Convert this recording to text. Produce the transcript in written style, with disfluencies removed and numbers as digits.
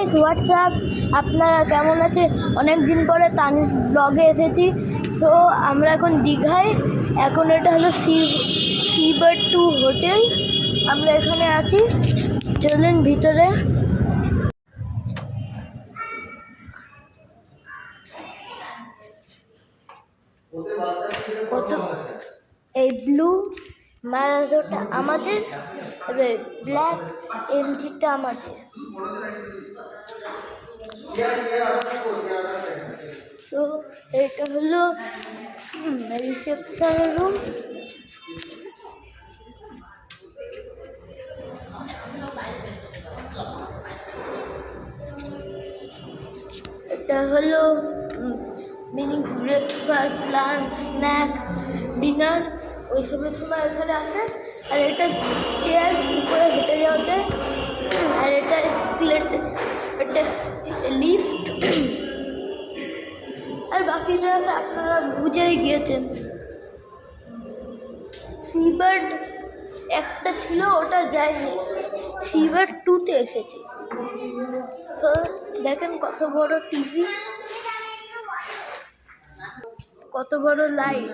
Guys, WhatsApp, আপনারা কেমন আছেন? অনেক দিন পরে তানিস ব্লগে এসেছি। সো আমরা এখন দীঘায়, এখন এটা হলো সিবার্ড 2 হোটেল। আমরা এখানে আছি, চলুন ভিতরে। কত এই ব্লু ম্যারাজোটা আমাদের, ব্ল্যাক এমজিটা আমাদের। তো এটা হলো রিসেপশন রুম। এটা হলো meaning breakfast, lunch, snacks, dinner ওইসবের সময় এখানে আসে। আর এটা স্টেয়ার্স উপরে হেঁটে যাওয়া যায়। আর এটা এটা লিফট। আর বাকি জায়গা আপনারা বুঝেই গিয়েছেন। সিবার্ড একটা ছিল, ওটা যায়নি, সিবার্ড 2-তে এসেছে। তো দেখেন কত বড় টিভি, কত বড় লাইট।